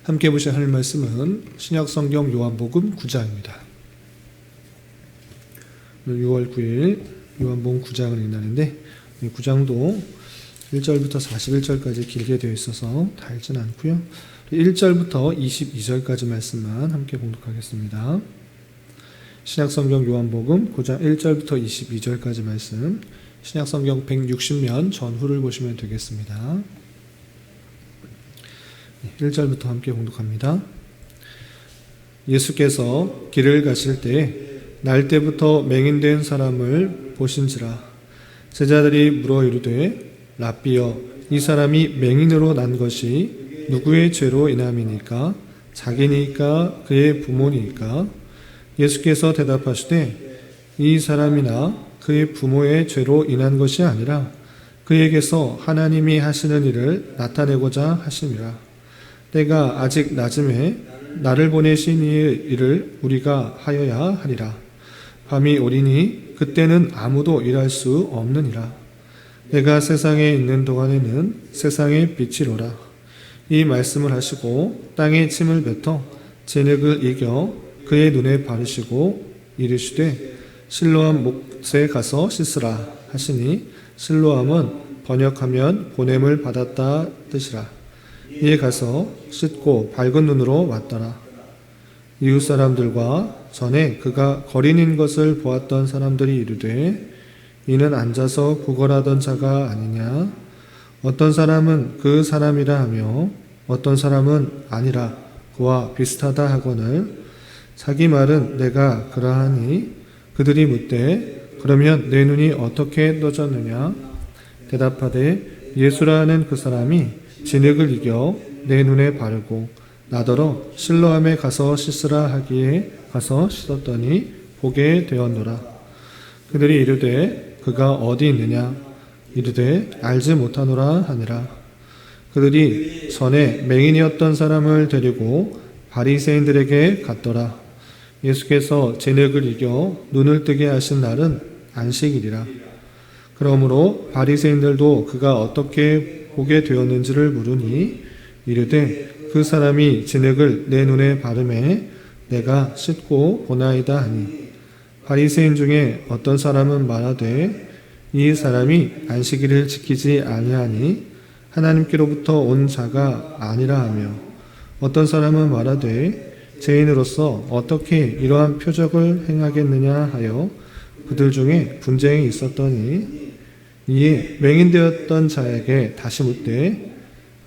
함께 보실 하나님 말씀은 신약성경 요한복음 9장입니다. 6월 9일 요한복음 9장을 읽는데 9장도 1절부터 41절까지 길게 되어 있어서 다 읽지는 않고요. 1절부터 22절까지 말씀만 함께 공독하겠습니다. 신약성경 요한복음 9장 1절부터 22절까지 말씀, 신약성경 160면 전후를 보시면 되겠습니다. 1절부터 함께 공독합니다. 예수께서 길을 가실 때 날때부터 맹인된 사람을 보신지라. 제자들이 물어 이르되 랍비여, 이 사람이 맹인으로 난 것이 누구의 죄로 인함이니까? 자기니까 그의 부모니까? 예수께서 대답하시되 이 사람이나 그의 부모의 죄로 인한 것이 아니라 그에게서 하나님이 하시는 일을 나타내고자 하심이라. 때가 아직 낮음에 나를 보내신 이의 일을 우리가 하여야 하리라. 밤이 오리니 그때는 아무도 일할 수 없느니라. 내가 세상에 있는 동안에는 세상의 빛이로라. 이 말씀을 하시고 땅에 침을 뱉어 진흙을 이겨 그의 눈에 바르시고 이르시되 실로암 못에 가서 씻으라 하시니, 실로암은 번역하면 보냄을 받았다 뜻이라. 이에 가서 씻고 밝은 눈으로 왔더라. 이웃 사람들과 전에 그가 거린인 것을 보았던 사람들이 이르되 이는 앉아서 구걸하던 자가 아니냐? 어떤 사람은 그 사람이라 하며 어떤 사람은 아니라 그와 비슷하다 하거늘 자기 말은 내가 그러하니 그들이 묻되 그러면 내 눈이 어떻게 떠졌느냐? 대답하되 예수라는 그 사람이 진흙을 이겨 내 눈에 바르고 나더러 실로암에 가서 씻으라 하기에 가서 씻었더니 보게 되었노라. 그들이 이르되 그가 어디 있느냐? 이르되 알지 못하노라 하니라. 그들이 전에 맹인이었던 사람을 데리고 바리새인들에게 갔더라. 예수께서 진흙을 이겨 눈을 뜨게 하신 날은 안식일이라. 그러므로 바리새인들도 그가 어떻게 보게 되었는지를 물으니 이르되 그 사람이 진흙을 내 눈에 바르매 내가 씻고 보나이다 하니, 바리새인 중에 어떤 사람은 말하되 이 사람이 안식일을 지키지 아니하니 하나님께로부터 온 자가 아니라 하며, 어떤 사람은 말하되 죄인으로서 어떻게 이러한 표적을 행하겠느냐 하여 그들 중에 분쟁이 있었더니, 이에 맹인되었던 자에게 다시 묻되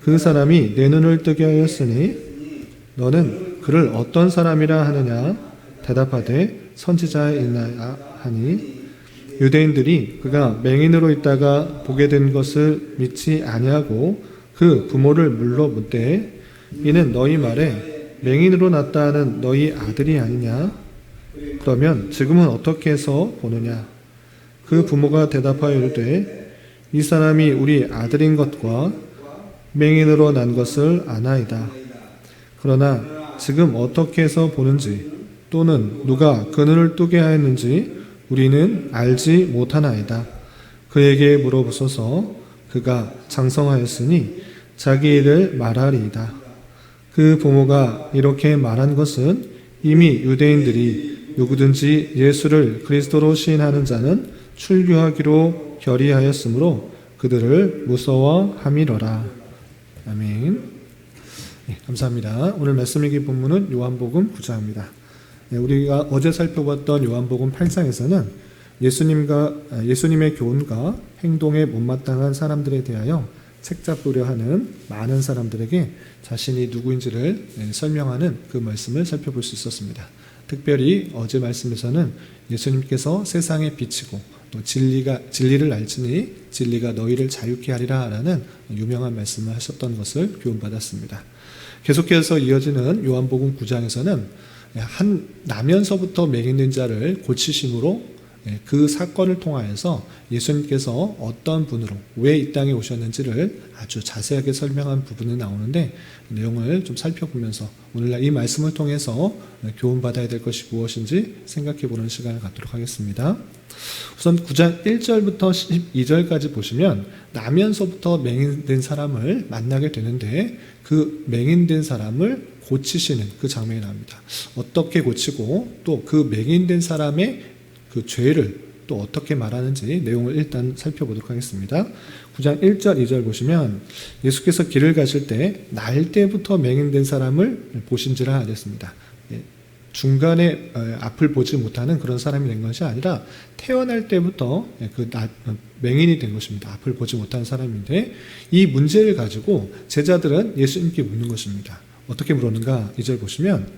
그 사람이 내 눈을 뜨게 하였으니 너는 그를 어떤 사람이라 하느냐? 대답하되 선지자이나이다 하니, 유대인들이 그가 맹인으로 있다가 보게 된 것을 믿지 아니하고 그 부모를 물러 묻되 이는 너희 말에 맹인으로 났다 하는 너희 아들이 아니냐? 그러면 지금은 어떻게 해서 보느냐? 그 부모가 대답하여 이르되 이 사람이 우리 아들인 것과 맹인으로 난 것을 아나이다. 그러나 지금 어떻게 해서 보는지 또는 누가 그 눈을 뜨게 하였는지 우리는 알지 못하나이다. 그에게 물어보소서. 그가 장성하였으니 자기 일을 말하리이다. 그 부모가 이렇게 말한 것은 이미 유대인들이 누구든지 예수를 그리스도로 시인하는 자는 출교하기로 결의하였으므로 그들을 무서워함이로라. 아멘. 네, 감사합니다. 오늘 말씀 읽기 본문은 요한복음 9장입니다. 네, 우리가 어제 살펴봤던 요한복음 8장에서는 예수님의 교훈과 행동에 못마땅한 사람들에 대하여 책잡으려 하는 많은 사람들에게 자신이 누구인지를 설명하는 그 말씀을 살펴볼 수 있었습니다. 특별히 어제 말씀에서는 예수님께서 세상의 빛이고 또 진리를 알지니 진리가 너희를 자유케 하리라 라는 유명한 말씀을 하셨던 것을 교훈받았습니다. 계속해서 이어지는 요한복음 9장에서는 한 나면서부터 맹인된 자를 고치심으로 그 사건을 통하여서 예수님께서 어떤 분으로 왜 이 땅에 오셨는지를 아주 자세하게 설명한 부분이 나오는데 내용을 좀 살펴보면서 오늘날 이 말씀을 통해서 교훈받아야 될 것이 무엇인지 생각해보는 시간을 갖도록 하겠습니다. 우선 9장 1절부터 12절까지 보시면 나면서부터 맹인된 사람을 만나게 되는데 그 맹인된 사람을 고치시는 그 장면이 나옵니다. 어떻게 고치고 또 그 맹인된 사람의 그 죄를 또 어떻게 말하는지 내용을 일단 살펴보도록 하겠습니다. 9장 1절 2절 보시면 예수께서 길을 가실 때 날 때부터 맹인된 사람을 보신지라 하셨습니다. 중간에 앞을 보지 못하는 그런 사람이 된 것이 아니라 태어날 때부터 맹인이 된 것입니다. 앞을 보지 못하는 사람인데 이 문제를 가지고 제자들은 예수님께 묻는 것입니다. 어떻게 물었는가? 2절 보시면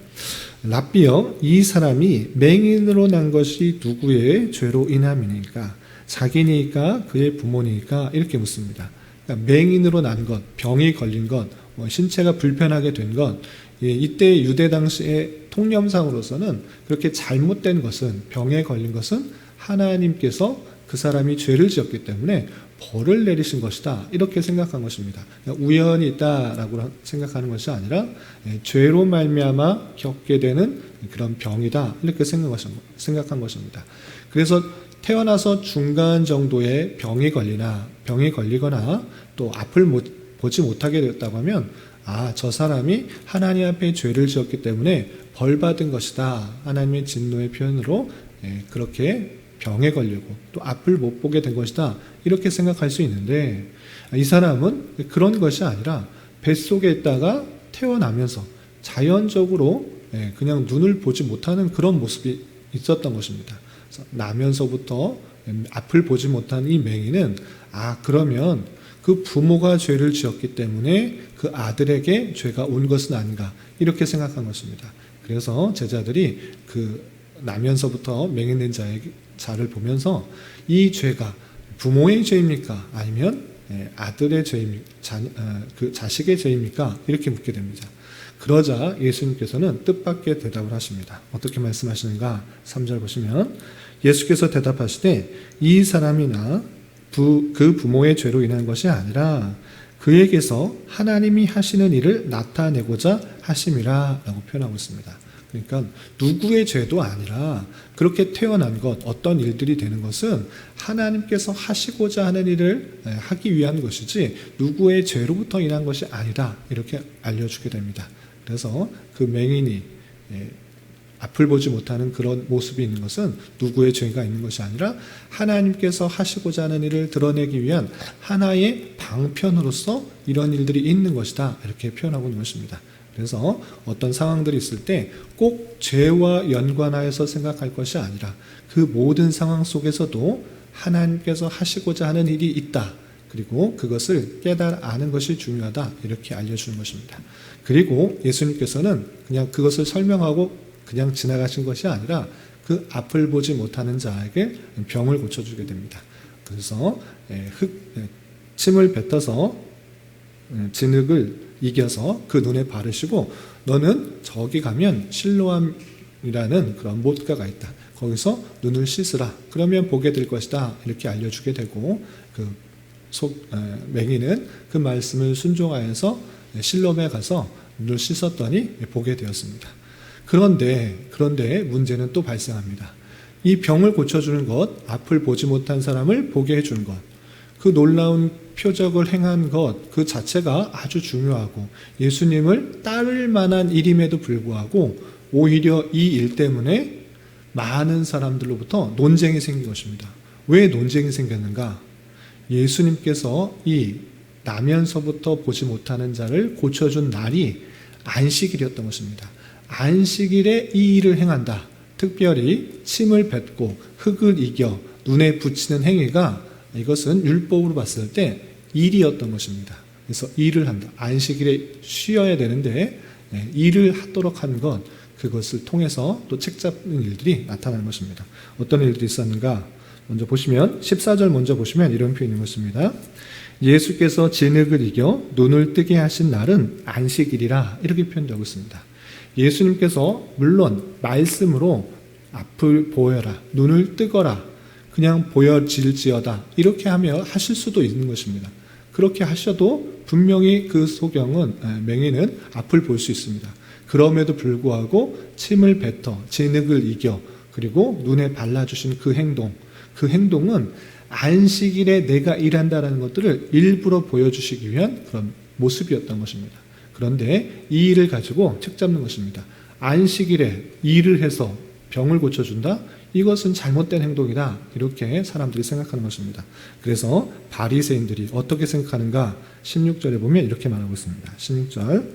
랍비여 이 사람이 맹인으로 난 것이 누구의 죄로 인함이니까 자기니까 그의 부모니까 이렇게 묻습니다. 그러니까 맹인으로 난 것, 병이 걸린 것, 신체가 불편하게 된 것, 이때 유대 당시의 통념상으로서는 그렇게 잘못된 것은 병에 걸린 것은 하나님께서 그 사람이 죄를 지었기 때문에 벌을 내리신 것이다 이렇게 생각한 것입니다. 우연히 있다라고 생각하는 것이 아니라 죄로 말미암아 겪게 되는 그런 병이다 이렇게 생각한 것입니다. 그래서 태어나서 중간 정도의 병이 걸리거나 또 앞을 보지 못하게 되었다고 하면 저 사람이 하나님 앞에 죄를 지었기 때문에 벌 받은 것이다. 하나님의 진노의 표현으로 그렇게 병에 걸리고 또 앞을 못 보게 된 것이다. 이렇게 생각할 수 있는데 이 사람은 그런 것이 아니라 뱃속에 있다가 태어나면서 자연적으로 그냥 눈을 보지 못하는 그런 모습이 있었던 것입니다. 나면서부터 앞을 보지 못한 이 맹인은 그러면 그 부모가 죄를 지었기 때문에 그 아들에게 죄가 온 것은 아닌가 이렇게 생각한 것입니다. 그래서 제자들이 그 나면서부터 맹인된 자를 보면서 이 죄가 부모의 죄입니까? 아니면 아들의 죄입니까? 그 자식의 죄입니까? 이렇게 묻게 됩니다. 그러자 예수님께서는 뜻밖의 대답을 하십니다. 어떻게 말씀하시는가? 3절 보시면 예수께서 대답하시되 이 사람이나 그 부모의 죄로 인한 것이 아니라 그에게서 하나님이 하시는 일을 나타내고자 하심이라 라고 표현하고 있습니다. 그러니까 누구의 죄도 아니라 그렇게 태어난 것, 어떤 일들이 되는 것은 하나님께서 하시고자 하는 일을 하기 위한 것이지 누구의 죄로부터 인한 것이 아니다 이렇게 알려주게 됩니다. 그래서 그 맹인이 앞을 보지 못하는 그런 모습이 있는 것은 누구의 죄가 있는 것이 아니라 하나님께서 하시고자 하는 일을 드러내기 위한 하나의 방편으로서 이런 일들이 있는 것이다 이렇게 표현하고 있는 것입니다. 그래서 어떤 상황들이 있을 때 꼭 죄와 연관하여서 생각할 것이 아니라 그 모든 상황 속에서도 하나님께서 하시고자 하는 일이 있다. 그리고 그것을 깨달아 아는 것이 중요하다. 이렇게 알려주는 것입니다. 그리고 예수님께서는 그냥 그것을 설명하고 그냥 지나가신 것이 아니라 그 앞을 보지 못하는 자에게 병을 고쳐주게 됩니다. 그래서 침을 뱉어서 진흙을 이겨서 그 눈에 바르시고 너는 저기 가면 실로암이라는 그런 못가가 있다. 거기서 눈을 씻으라. 그러면 보게 될 것이다. 이렇게 알려주게 되고 맹인은 그 말씀을 순종하여서 실로암에 가서 눈을 씻었더니 보게 되었습니다. 그런데 문제는 또 발생합니다. 이 병을 고쳐주는 것, 앞을 보지 못한 사람을 보게 해주는 것, 그 놀라운 표적을 행한 것 그 자체가 아주 중요하고 예수님을 따를 만한 일임에도 불구하고 오히려 이 일 때문에 많은 사람들로부터 논쟁이 생긴 것입니다. 왜 논쟁이 생겼는가? 예수님께서 이 나면서부터 보지 못하는 자를 고쳐준 날이 안식일이었던 것입니다. 안식일에 이 일을 행한다. 특별히 침을 뱉고 흙을 이겨 눈에 붙이는 행위가 이것은 율법으로 봤을 때 일이었던 것입니다. 그래서 일을 한다. 안식일에 쉬어야 되는데 일을 하도록 한 것, 그것을 통해서 또 책 잡는 일들이 나타나는 것입니다. 어떤 일들이 있었는가? 먼저 보시면 14절 먼저 보시면 이런 표현이 있습니다. 예수께서 진흙을 이겨 눈을 뜨게 하신 날은 안식일이라 이렇게 표현되고 있습니다. 예수님께서 물론 말씀으로 앞을 보여라, 눈을 뜨거라 그냥 보여질지어다 이렇게 하며 하실 수도 있는 것입니다. 그렇게 하셔도 분명히 그 소경은 맹인은 앞을 볼 수 있습니다. 그럼에도 불구하고 침을 뱉어 진흙을 이겨 그리고 눈에 발라주신 그 행동은 안식일에 내가 일한다라는 것들을 일부러 보여주시기 위한 그런 모습이었던 것입니다. 그런데 이 일을 가지고 책 잡는 것입니다. 안식일에 일을 해서 병을 고쳐준다? 이것은 잘못된 행동이다. 이렇게 사람들이 생각하는 것입니다. 그래서 바리새인들이 어떻게 생각하는가? 16절에 보면 이렇게 말하고 있습니다. 16절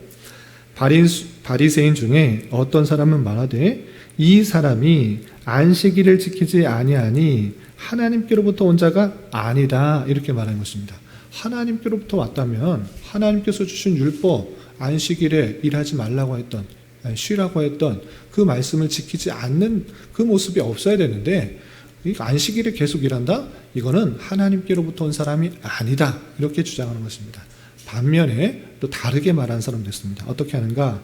바리새인 중에 어떤 사람은 말하되 이 사람이 안식일을 지키지 아니하니 하나님께로부터 온 자가 아니다. 이렇게 말하는 것입니다. 하나님께로부터 왔다면 하나님께서 주신 율법 안식일에 일하지 말라고 했던 쉬라고 했던 그 말씀을 지키지 않는 그 모습이 없어야 되는데 안식일에 계속 일한다? 이거는 하나님께로부터 온 사람이 아니다. 이렇게 주장하는 것입니다. 반면에 또 다르게 말하는 사람도 있습니다. 어떻게 하는가?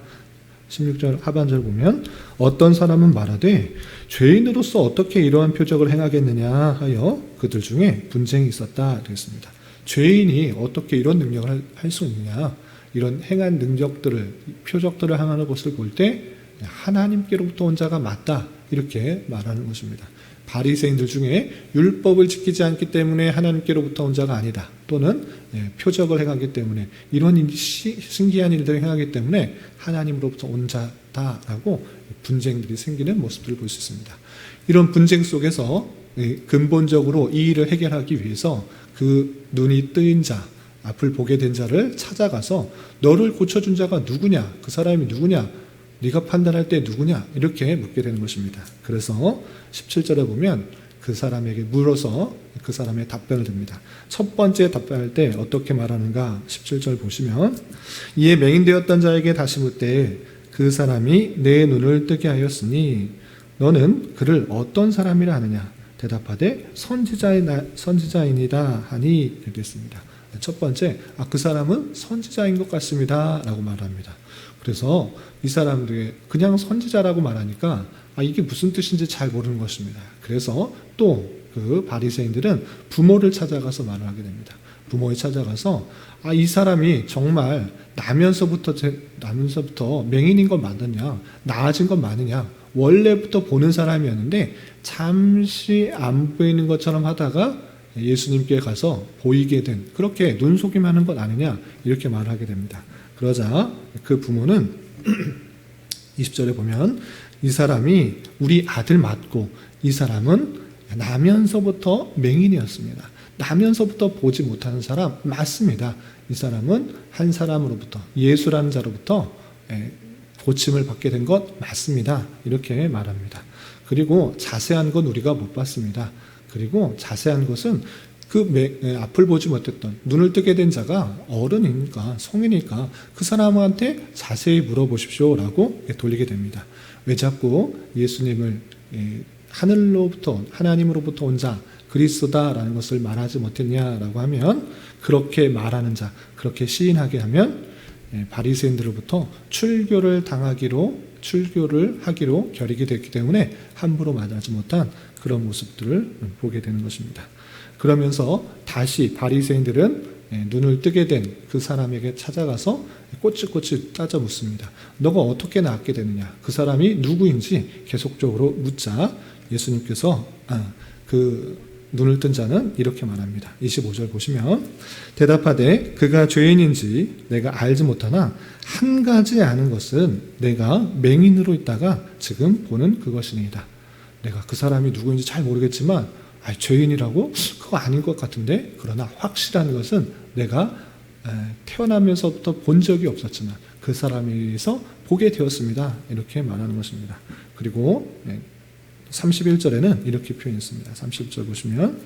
16절 하반절 보면 어떤 사람은 말하되 죄인으로서 어떻게 이러한 표적을 행하겠느냐 하여 그들 중에 분쟁이 있었다. 되겠습니다. 죄인이 어떻게 이런 능력을 할 수 있느냐? 이런 행한 능력들을 표적들을 행하는 것을 볼 때 하나님께로부터 온 자가 맞다 이렇게 말하는 것입니다. 바리새인들 중에 율법을 지키지 않기 때문에 하나님께로부터 온 자가 아니다 또는 표적을 행하기 때문에 이런 신기한 일들을 행하기 때문에 하나님으로부터 온 자다라고 분쟁들이 생기는 모습들을 볼 수 있습니다. 이런 분쟁 속에서 근본적으로 이 일을 해결하기 위해서 그 눈이 뜨인 자 앞을 보게 된 자를 찾아가서 너를 고쳐준 자가 누구냐? 그 사람이 누구냐? 네가 판단할 때 누구냐? 이렇게 묻게 되는 것입니다. 그래서 17절에 보면 그 사람에게 물어서 그 사람의 답변을 듭니다. 첫 번째 답변할 때 어떻게 말하는가? 17절 보시면 이에 맹인되었던 자에게 다시 묻되 그 사람이 내 눈을 뜨게 하였으니 너는 그를 어떤 사람이라 하느냐? 대답하되 선지자이니다 하니 이렇게 했습니다. 첫 번째, 그 사람은 선지자인 것 같습니다 라고 말합니다. 그래서 이 사람들이 그냥 선지자라고 말하니까 이게 무슨 뜻인지 잘 모르는 것입니다. 그래서 또 그 바리새인들은 부모를 찾아가서 말을 하게 됩니다. 부모에 찾아가서 이 사람이 정말 나면서부터 맹인인 건 맞느냐, 나아진 건 맞느냐, 원래부터 보는 사람이었는데 잠시 안 보이는 것처럼 하다가 예수님께 가서 보이게 된 그렇게 눈속임하는 것 아니냐 이렇게 말하게 됩니다. 그러자 그 부모는 20절에 보면 이 사람이 우리 아들 맞고 이 사람은 나면서부터 맹인이었습니다. 나면서부터 보지 못하는 사람 맞습니다. 이 사람은 한 사람으로부터 예수라는 자로부터 고침을 받게 된 것 맞습니다. 이렇게 말합니다. 그리고 자세한 건 우리가 못 봤습니다. 그리고 자세한 것은 그 앞을 보지 못했던 눈을 뜨게 된 자가 어른이니까 성인이니까 그 사람한테 자세히 물어보십시오 라고 돌리게 됩니다. 왜 자꾸 예수님을 하나님으로부터 온 자 그리스도다라는 것을 말하지 못했냐라고 하면 그렇게 말하는 자 그렇게 시인하게 하면 바리새인들로부터 출교를 하기로 결의가 됐기 때문에 함부로 말하지 못한 그런 모습들을 보게 되는 것입니다. 그러면서 다시 바리새인들은 눈을 뜨게 된 그 사람에게 찾아가서 꼬치꼬치 따져 묻습니다. 너가 어떻게 나았게 되느냐? 그 사람이 누구인지 계속적으로 묻자 예수님께서 그 눈을 뜬 자는 이렇게 말합니다. 25절 보시면 대답하되 그가 죄인인지 내가 알지 못하나 한 가지 아는 것은 내가 맹인으로 있다가 지금 보는 그것이니이다. 내가 그 사람이 누구인지 잘 모르겠지만 죄인이라고? 그거 아닌 것 같은데 그러나 확실한 것은 내가 태어나면서부터 본 적이 없었지만 그 사람에 의해서 보게 되었습니다. 이렇게 말하는 것입니다. 그리고 31절에는 이렇게 표현했습니다. 30절 보시면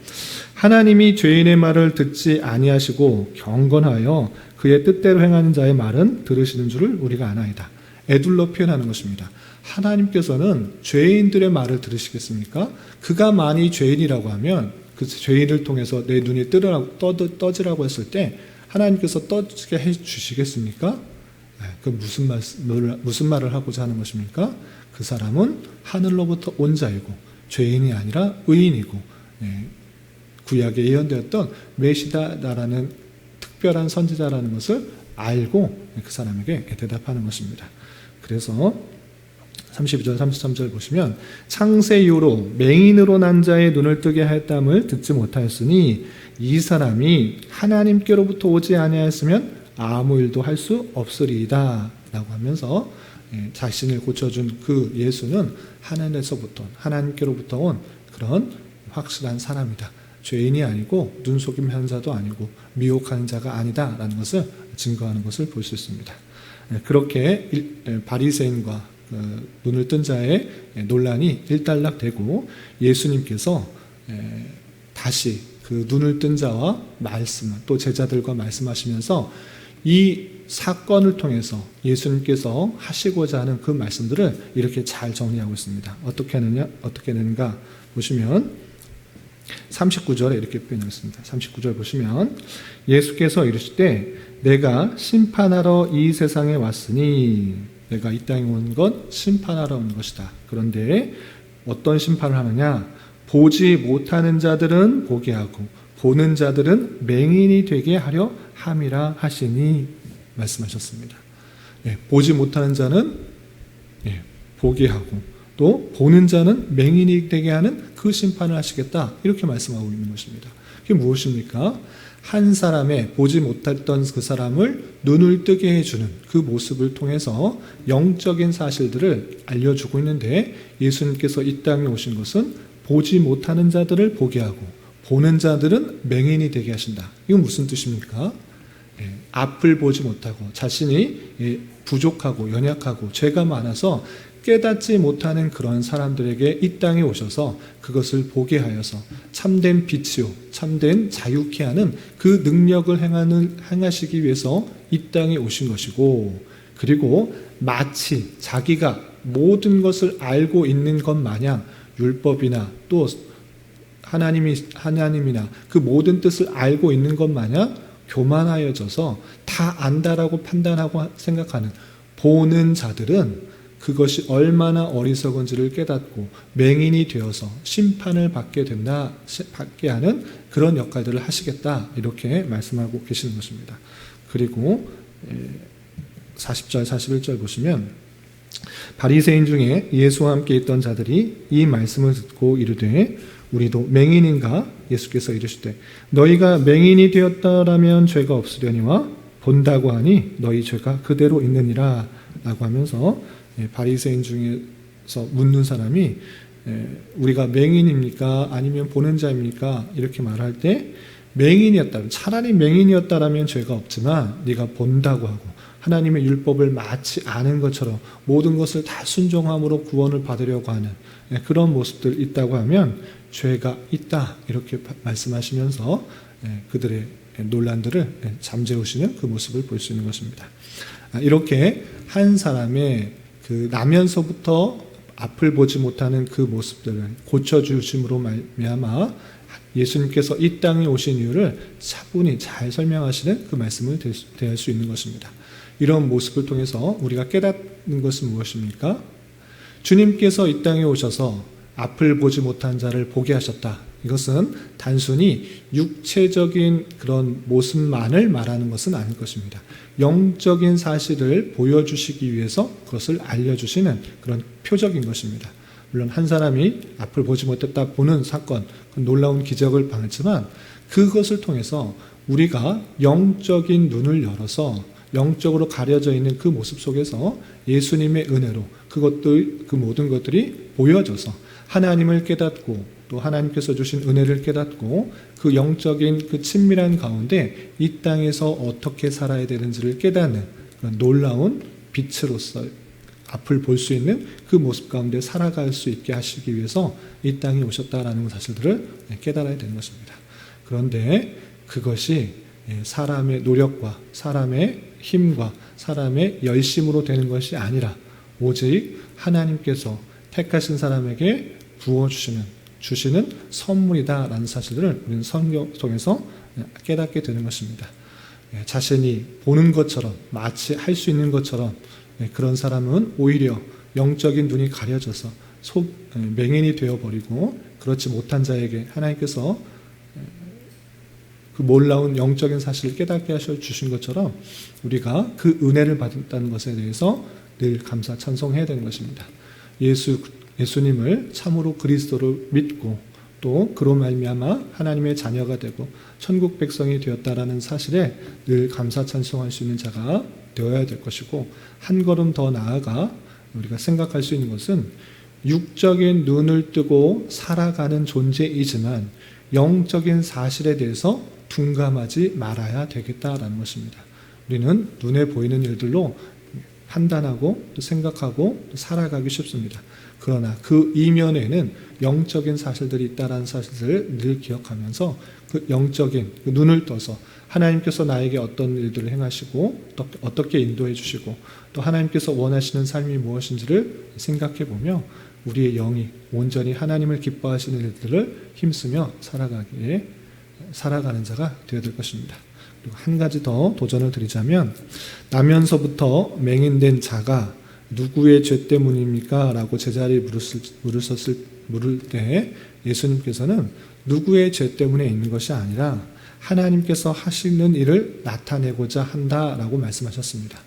하나님이 죄인의 말을 듣지 아니하시고 경건하여 그의 뜻대로 행하는 자의 말은 들으시는 줄을 우리가 아나이다. 애둘러 표현하는 것입니다. 하나님께서는 죄인들의 말을 들으시겠습니까? 그가 만이 죄인이라고 하면 그 죄인을 통해서 내 눈이 떠지라고 했을 때 하나님께서 떠지게 해주시겠습니까? 그 무슨 말을 하고자 하는 것입니까? 그 사람은 하늘로부터 온 자이고 죄인이 아니라 의인이고 구약에 예언되었던 메시다라는 특별한 선지자라는 것을 알고 그 사람에게 대답하는 것입니다. 그래서 32절 33절 보시면 창세 이후로 맹인으로 난 자의 눈을 뜨게 하였dam을 듣지 못하였으니 이 사람이 하나님께로부터 오지 아니하였으면 아무 일도 할 수 없으리이다 라고 하면서 자신을 고쳐준 그 예수는 하나님께로부터 온 그런 확실한 사람이다. 죄인이 아니고 눈속임 현자도 아니고 미혹하는 자가 아니다 라는 것을 증거하는 것을 볼 수 있습니다. 그렇게 바리새인과 눈을 뜬 자의 논란이 일단락되고 예수님께서 다시 그 눈을 뜬 자와 또 제자들과 말씀하시면서 이 사건을 통해서 예수님께서 하시고자 하는 그 말씀들을 이렇게 잘 정리하고 있습니다. 어떻게 하는가 보시면 39절에 이렇게 표현했습니다. 39절 보시면 예수께서 이르시되 내가 심판하러 이 세상에 왔으니 내가 이 땅에 온 건 심판하러 온 것이다. 그런데 어떤 심판을 하느냐? 보지 못하는 자들은 보게 하고 보는 자들은 맹인이 되게 하려 함이라 하시니 말씀하셨습니다. 보지 못하는 자는 보게 하고 또 보는 자는 맹인이 되게 하는 그 심판을 하시겠다. 이렇게 말씀하고 있는 것입니다. 그게 무엇입니까? 한 사람의 보지 못했던 그 사람을 눈을 뜨게 해주는 그 모습을 통해서 영적인 사실들을 알려주고 있는데 예수님께서 이 땅에 오신 것은 보지 못하는 자들을 보게 하고 보는 자들은 맹인이 되게 하신다. 이건 무슨 뜻입니까? 앞을 보지 못하고 자신이 부족하고 연약하고 죄가 많아서 깨닫지 못하는 그런 사람들에게 이 땅에 오셔서 그것을 보게 하여서 참된 빛이요 참된 자유케 하는 그 능력을 행하시기 위해서 이 땅에 오신 것이고, 그리고 마치 자기가 모든 것을 알고 있는 것 마냥 율법이나 또 하나님이나 그 모든 뜻을 알고 있는 것 마냥 교만하여져서 다 안다라고 판단하고 생각하는 보는 자들은 그것이 얼마나 어리석은지를 깨닫고 맹인이 되어서 심판을 받게 하는 그런 역할들을 하시겠다, 이렇게 말씀하고 계시는 것입니다. 그리고 40절 41절 보시면 바리새인 중에 예수와 함께 있던 자들이 이 말씀을 듣고 이르되 우리도 맹인인가? 예수께서 이르시되 너희가 맹인이 되었다라면 죄가 없으려니와 본다고 하니 너희 죄가 그대로 있느니라 라고 하면서 바리새인 중에서 묻는 사람이 우리가 맹인입니까? 아니면 보는 자입니까? 이렇게 말할 때 맹인이었다면, 차라리 맹인이었다라면 죄가 없지만 네가 본다고 하고 하나님의 율법을 마치 아는 것처럼 모든 것을 다 순종함으로 구원을 받으려고 하는 그런 모습들 있다고 하면 죄가 있다, 이렇게 말씀하시면서 그들의 논란들을 잠재우시는 그 모습을 볼 수 있는 것입니다. 이렇게 한 사람의 그 나면서부터 앞을 보지 못하는 그 모습들을 고쳐주심으로 말미암아 예수님께서 이 땅에 오신 이유를 차분히 잘 설명하시는 그 말씀을 대할 수 있는 것입니다. 이런 모습을 통해서 우리가 깨닫는 것은 무엇입니까? 주님께서 이 땅에 오셔서 앞을 보지 못한 자를 보게 하셨다. 이것은 단순히 육체적인 그런 모습만을 말하는 것은 아닐 것입니다. 영적인 사실을 보여주시기 위해서 그것을 알려주시는 그런 표적인 것입니다. 물론 한 사람이 앞을 보지 못했다 보는 사건, 놀라운 기적을 당했지만 그것을 통해서 우리가 영적인 눈을 열어서 영적으로 가려져 있는 그 모습 속에서 예수님의 은혜로 그 모든 것들이 보여져서 하나님을 깨닫고 또 하나님께서 주신 은혜를 깨닫고 그 영적인 그 친밀한 가운데 이 땅에서 어떻게 살아야 되는지를 깨닫는 그런 놀라운 빛으로서 앞을 볼 수 있는 그 모습 가운데 살아갈 수 있게 하시기 위해서 이 땅에 오셨다라는 사실들을 깨달아야 되는 것입니다. 그런데 그것이 사람의 노력과 사람의 힘과 사람의 열심으로 되는 것이 아니라 오직 하나님께서 택하신 사람에게 주시는 선물이다라는 사실을 우리는 성경 통해서 깨닫게 되는 것입니다. 자신이 보는 것처럼 마치 할 수 있는 것처럼 그런 사람은 오히려 영적인 눈이 가려져서 맹인이 되어버리고 그렇지 못한 자에게 하나님께서 그 놀라운 영적인 사실을 깨닫게 하셔 주신 것처럼 우리가 그 은혜를 받았다는 것에 대해서 늘 감사 찬송해야 되는 것입니다. 예수님을 참으로 그리스도로 믿고 또 그로 말미암아 하나님의 자녀가 되고 천국 백성이 되었다라는 사실에 늘 감사 찬송할 수 있는 자가 되어야 될 것이고, 한 걸음 더 나아가 우리가 생각할 수 있는 것은 육적인 눈을 뜨고 살아가는 존재이지만 영적인 사실에 대해서 둔감하지 말아야 되겠다라는 것입니다. 우리는 눈에 보이는 일들로 판단하고 또 생각하고 또 살아가기 쉽습니다. 그러나 그 이면에는 영적인 사실들이 있다는 사실을 늘 기억하면서 그 영적인 그 눈을 떠서 하나님께서 나에게 어떤 일들을 행하시고 또 어떻게 인도해 주시고 또 하나님께서 원하시는 삶이 무엇인지를 생각해 보며 우리의 영이 온전히 하나님을 기뻐하시는 일들을 힘쓰며 살아가는 자가 되어야 될 것입니다. 그리고 한 가지 더 도전을 드리자면, 나면서부터 맹인된 자가 누구의 죄 때문입니까? 라고 제자들이 물을 때 예수님께서는 누구의 죄 때문에 있는 것이 아니라 하나님께서 하시는 일을 나타내고자 한다라고 말씀하셨습니다.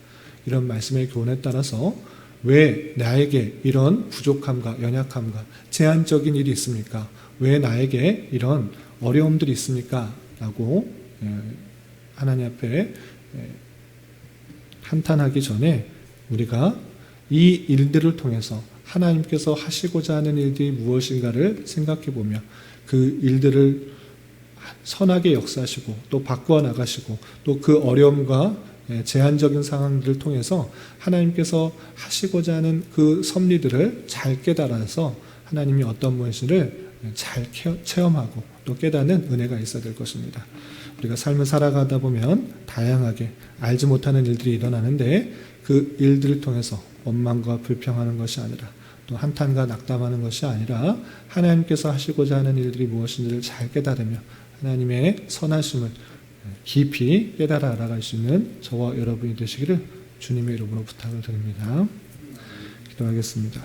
이런 말씀의 교훈에 따라서 왜 나에게 이런 부족함과 연약함과 제한적인 일이 있습니까? 왜 나에게 이런 어려움들이 있습니까? 라고 하나님 앞에 한탄하기 전에 우리가 이 일들을 통해서 하나님께서 하시고자 하는 일들이 무엇인가를 생각해 보며 그 일들을 선하게 역사하시고 또 바꾸어 나가시고 또 그 어려움과 제한적인 상황들을 통해서 하나님께서 하시고자 하는 그 섭리들을 잘 깨달아서 하나님이 어떤 무엇인지를 잘 체험하고 또 깨닫는 은혜가 있어야 될 것입니다. 우리가 삶을 살아가다 보면 다양하게 알지 못하는 일들이 일어나는데 그 일들을 통해서 원망과 불평하는 것이 아니라 또 한탄과 낙담하는 것이 아니라 하나님께서 하시고자 하는 일들이 무엇인지를 잘 깨달으며 하나님의 선하심을 깊이 깨달아 알아갈 수 있는 저와 여러분이 되시기를 주님의 이름으로 부탁을 드립니다. 기도하겠습니다.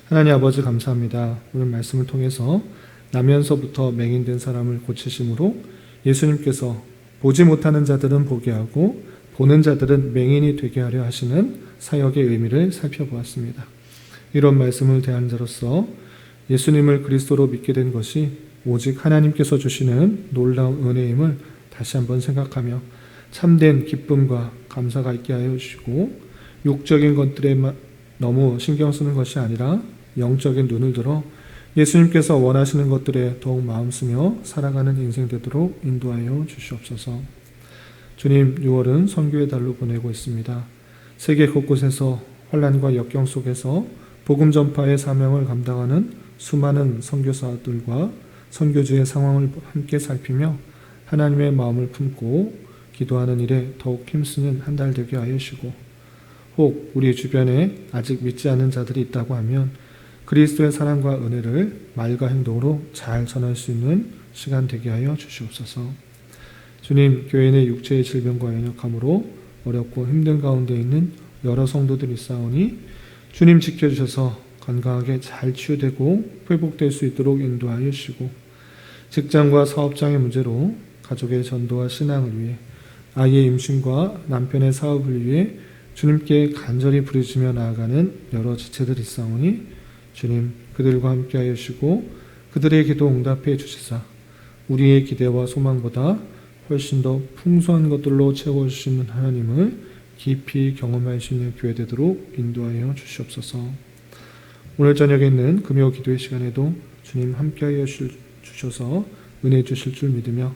하나님 아버지 감사합니다. 오늘 말씀을 통해서 나면서부터 맹인된 사람을 고치심으로 예수님께서 보지 못하는 자들은 보게 하고 보는 자들은 맹인이 되게 하려 하시는 사역의 의미를 살펴보았습니다. 이런 말씀을 대한 자로서 예수님을 그리스도로 믿게 된 것이 오직 하나님께서 주시는 놀라운 은혜임을 다시 한번 생각하며 참된 기쁨과 감사가 있게 하여 주시고 육적인 것들에 너무 신경 쓰는 것이 아니라 영적인 눈을 들어 예수님께서 원하시는 것들에 더욱 마음 쓰며 살아가는 인생 되도록 인도하여 주시옵소서. 주님, 6월은 선교의 달로 보내고 있습니다. 세계 곳곳에서 환난과 역경 속에서 복음 전파의 사명을 감당하는 수많은 선교사들과 선교주의 상황을 함께 살피며 하나님의 마음을 품고 기도하는 일에 더욱 힘쓰는 한 달 되게 하여 주시고, 혹 우리 주변에 아직 믿지 않는 자들이 있다고 하면 그리스도의 사랑과 은혜를 말과 행동으로 잘 전할 수 있는 시간 되게 하여 주시옵소서. 주님, 교회 내 육체의 질병과 연약함으로 어렵고 힘든 가운데 있는 여러 성도들이 있사오니 주님 지켜주셔서 건강하게 잘 치유되고 회복될 수 있도록 인도하여 주시고, 직장과 사업장의 문제로 가족의 전도와 신앙을 위해 아이의 임신과 남편의 사업을 위해 주님께 간절히 부르짖으며 나아가는 여러 지체들이 있사오니 주님, 그들과 함께하여 주시고 그들의 기도 응답해 주시사 우리의 기대와 소망보다 훨씬 더 풍성한 것들로 채워주시는 하나님을 깊이 경험할 수 있는 교회 되도록 인도하여 주시옵소서. 오늘 저녁에 있는 금요 기도의 시간에도 주님 함께하여 주셔서 은혜 주실 줄 믿으며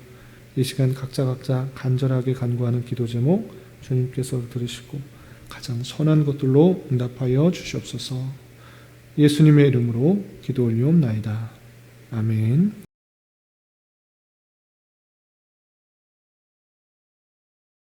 이 시간 각자 간절하게 간구하는 기도 제목 주님께서 들으시고 가장 선한 것들로 응답하여 주시옵소서. 예수님의 이름으로 기도 올리옵나이다. 아멘.